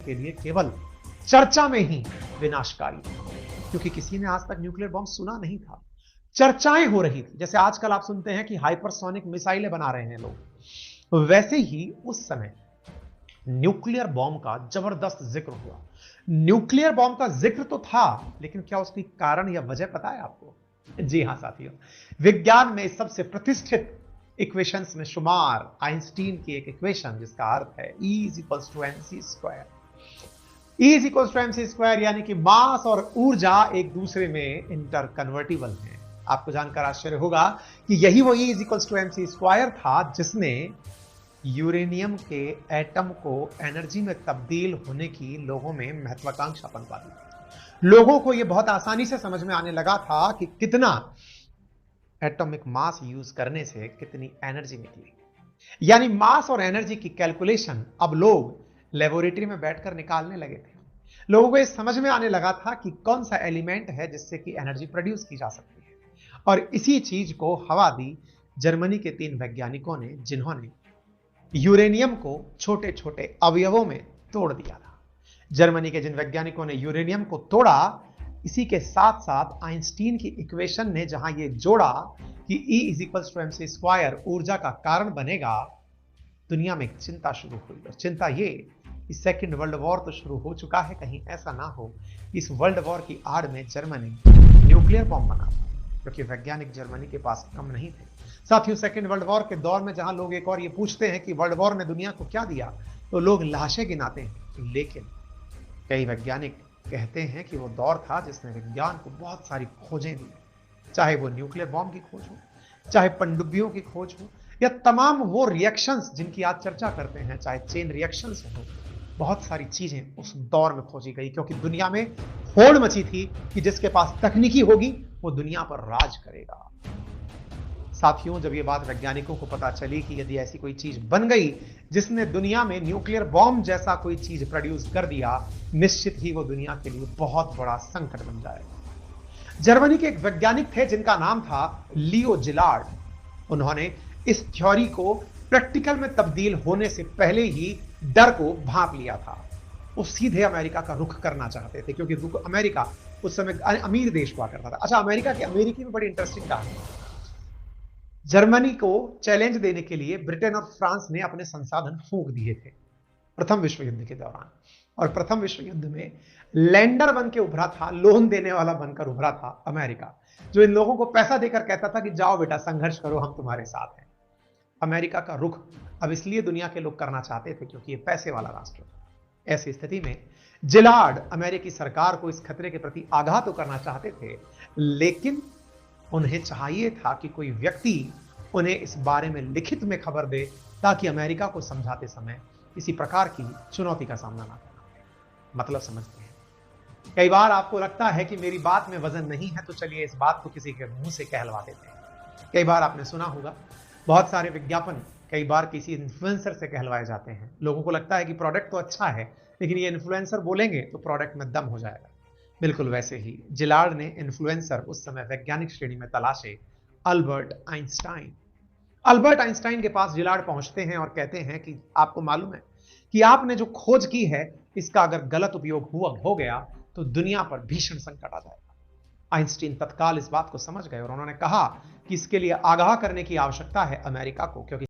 के लिए केवल चर्चा में ही विनाशकारी था, क्योंकि किसी ने आज तक न्यूक्लियर बॉम्ब सुना नहीं था। चर्चाएं हो रही थी, जैसे आजकल आप सुनते हैं कि हाइपरसोनिक मिसाइलें बना रहे हैं लोग, वैसे ही उस समय न्यूक्लियर बॉम्ब का जबरदस्त जिक्र हुआ। न्यूक्लियर बॉम्ब का जिक्र तो था, लेकिन क्या उसकी कारण या वजह पता है आपको? जी हां साथियों, विज्ञान में सबसे प्रतिष्ठित इक्वेशंस में शुमार आइंस्टीन की एक इक्वेशन जिसका अर्थ है E is equals to mc square. E is equals to mc square यानी कि मास और ऊर्जा एक दूसरे में इंटर कन्वर्टिबल हैं। आपको जानकर आश्चर्य होगा कि यही वो E is equals to mc square था जिसने यूरेनियम के एटम को एनर्जी में तब्दील होने की लोगों में महत्वाकांक्षा पनपा दी। लोगों को यह बहुत आसानी से समझ में आने लगा था कि कितना एटॉमिक मास यूज करने से कितनी एनर्जी निकली, यानी मास और एनर्जी की कैलकुलेशन अब लोग लेबोरेटरी में बैठकर निकालने लगे थे। लोगों को यह समझ में आने लगा था कि कौन सा एलिमेंट है जिससे कि एनर्जी प्रोड्यूस की जा सकती है, और इसी चीज को हवा दी जर्मनी के 3 वैज्ञानिकों ने, जिन्होंने यूरेनियम को छोटे छोटे अवयवों में तोड़ दिया था। जर्मनी के जिन वैज्ञानिकों ने यूरेनियम को तोड़ा, इसी के साथ साथ आइंस्टीन की इक्वेशन ने जहां यह जोड़ा कि E is equals to mc square ऊर्जा का कारण बनेगा, दुनिया में चिंता शुरू हुई। और चिंता ये कि सेकेंड वर्ल्ड वॉर तो शुरू हो चुका है, कहीं ऐसा ना हो कि इस वर्ल्ड वॉर की आड़ में जर्मनी न्यूक्लियर बॉम्ब बना, क्योंकि वैज्ञानिक जर्मनी के पास कम नहीं थे। साथियों, सेकेंड वर्ल्ड वॉर के दौर में जहां लोग एक और ये पूछते हैं कि वर्ल्ड वॉर ने दुनिया को क्या दिया, तो लोग लाशें गिनाते हैं, लेकिन कई वैज्ञानिक कहते हैं कि वो दौर था जिसने विज्ञान को बहुत सारी खोजें दी, चाहे वो न्यूक्लियर बॉम्ब की खोज हो, चाहे पनडुब्बियों की खोज हो, या तमाम वो रिएक्शंस जिनकी आज चर्चा करते हैं, चाहे चेन रिएक्शंस हो। बहुत सारी चीजें उस दौर में खोजी गई, क्योंकि दुनिया में होड़ मची थी कि जिसके पास तकनीकी होगी वो दुनिया पर राज करेगा। साथियों, जब ये बात वैज्ञानिकों को पता चली कि यदि ऐसी कोई चीज बन गई जिसने दुनिया में न्यूक्लियर बॉम्ब जैसा कोई चीज प्रोड्यूस कर दिया, निश्चित ही वो दुनिया के लिए बहुत बड़ा संकट बन जाएगा। जर्मनी के एक वैज्ञानिक थे जिनका नाम था लियो जिलार्ड। उन्होंने इस थ्योरी को प्रैक्टिकल में तब्दील होने से पहले ही डर को भांप लिया था। वो सीधे अमेरिका का रुख करना चाहते थे, क्योंकि अमेरिका उस समय अमीर देश हुआ करता था। अच्छा, अमेरिकी में बड़ी इंटरेस्टिंग कहानी है। जर्मनी को चैलेंज देने के लिए ब्रिटेन और फ्रांस ने अपने संसाधन फूंक दिए थे प्रथम विश्व युद्ध के दौरान, और प्रथम विश्व युद्ध में लैंडर बन के उभरा था, लोन देने वाला बनकर उभरा था अमेरिका, जो इन लोगों को पैसा देकर कहता था कि जाओ बेटा संघर्ष करो, हम तुम्हारे साथ हैं। अमेरिका का रुख अब इसलिए दुनिया के लोग करना चाहते थे क्योंकि ये पैसे वाला राष्ट्र था। ऐसी स्थिति में जिलार्ड अमेरिकी सरकार को इस खतरे के प्रति आगाह तो करना चाहते थे, लेकिन उन्हें चाहिए था कि कोई व्यक्ति उन्हें इस बारे में लिखित में खबर दे, ताकि अमेरिका को समझाते समय किसी प्रकार की चुनौती का सामना ना करना पड़े। मतलब समझते हैं, कई बार आपको लगता है कि मेरी बात में वजन नहीं है, तो चलिए इस बात को किसी के मुंह से कहलवा देते हैं। कई बार आपने सुना होगा, बहुत सारे विज्ञापन कई बार किसी इन्फ्लुएंसर से कहलवाए जाते हैं। लोगों को लगता है कि प्रोडक्ट तो अच्छा है, लेकिन ये इन्फ्लुएंसर बोलेंगे तो प्रोडक्ट में दम हो जाएगा। बिल्कुल वैसे ही जिलार्ड ने इन्फ्लुएंसर उस समय वैज्ञानिक श्रेणी में तलाशे अल्बर्ट आइंस्टाइन। अल्बर्ट आइंस्टाइन के पास जिलार्ड पहुंचते हैं और कहते हैं कि आपको मालूम है कि आपने जो खोज की है, इसका अगर गलत उपयोग हो गया तो दुनिया पर भीषण संकट आ जाएगा। आइंस्टीन तत्काल इस बात को समझ गए और उन्होंने कहा कि इसके लिए आगाह करने की आवश्यकता है अमेरिका को, क्योंकि